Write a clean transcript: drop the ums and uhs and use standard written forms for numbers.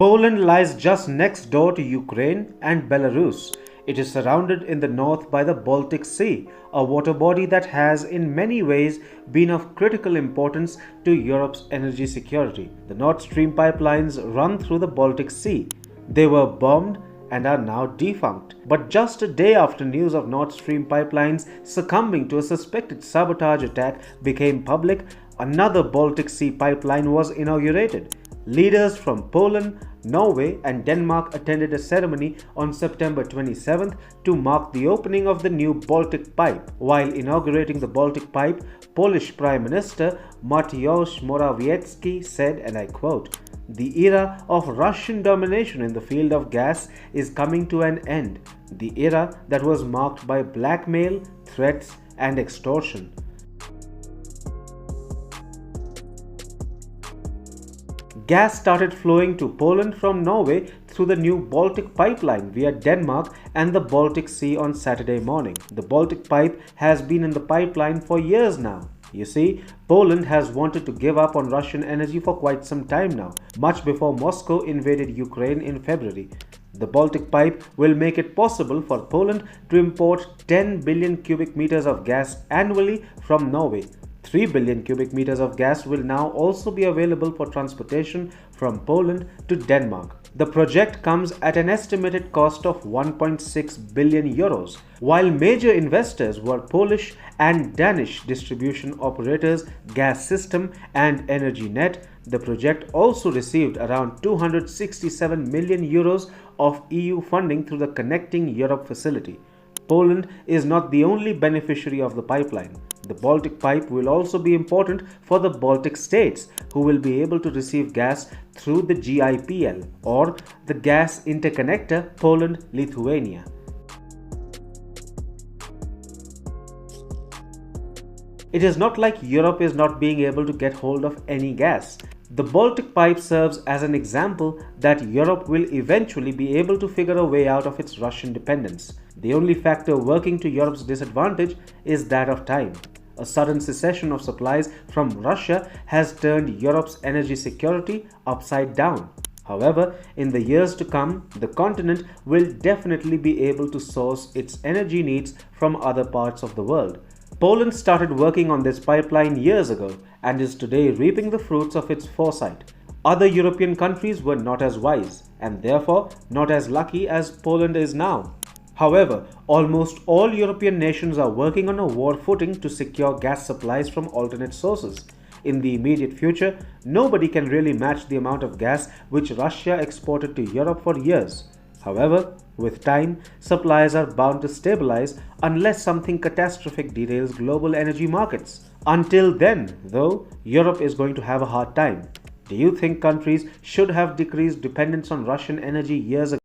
Poland lies just next door to Ukraine and Belarus. It is surrounded in the north by the Baltic Sea, a water body that has in many ways been of critical importance to Europe's energy security. The Nord Stream pipelines run through the Baltic Sea. They were bombed and are now defunct. But just a day after news of Nord Stream pipelines succumbing to a suspected sabotage attack became public, another Baltic Sea pipeline was inaugurated. Leaders from Poland, Norway, and Denmark attended a ceremony on September 27th to mark the opening of the new Baltic Pipe. While inaugurating the Baltic Pipe, Polish Prime Minister Mateusz Morawiecki said, and I quote, "The era of Russian domination in the field of gas is coming to an end, the era that was marked by blackmail, threats, and extortion." Gas started flowing to Poland from Norway through the new Baltic pipeline via Denmark and the Baltic Sea on Saturday morning. The Baltic pipe has been in the pipeline for years now. You see, Poland has wanted to give up on Russian energy for quite some time now, much before Moscow invaded Ukraine in February. The Baltic pipe will make it possible for Poland to import 10 billion cubic meters of gas annually from Norway. 3 billion cubic meters of gas will now also be available for transportation from Poland to Denmark. The project comes at an estimated cost of 1.6 billion euros. While major investors were Polish and Danish distribution operators Gas System and EnergyNet, the project also received around 267 million euros of EU funding through the Connecting Europe facility. Poland is not the only beneficiary of the pipeline. The Baltic pipe will also be important for the Baltic states, who will be able to receive gas through the GIPL or the gas interconnector Poland-Lithuania. It is not like Europe is not being able to get hold of any gas. The Baltic pipe serves as an example that Europe will eventually be able to figure a way out of its Russian dependence. The only factor working to Europe's disadvantage is that of time. A sudden cessation of supplies from Russia has turned Europe's energy security upside down. However, in the years to come, the continent will definitely be able to source its energy needs from other parts of the world. Poland started working on this pipeline years ago and is today reaping the fruits of its foresight. Other European countries were not as wise and therefore not as lucky as Poland is now. However, almost all European nations are working on a war footing to secure gas supplies from alternate sources. In the immediate future, nobody can really match the amount of gas which Russia exported to Europe for years. However, with time, supplies are bound to stabilize unless something catastrophic derails global energy markets. Until then, though, Europe is going to have a hard time. Do you think countries should have decreased dependence on Russian energy years ago?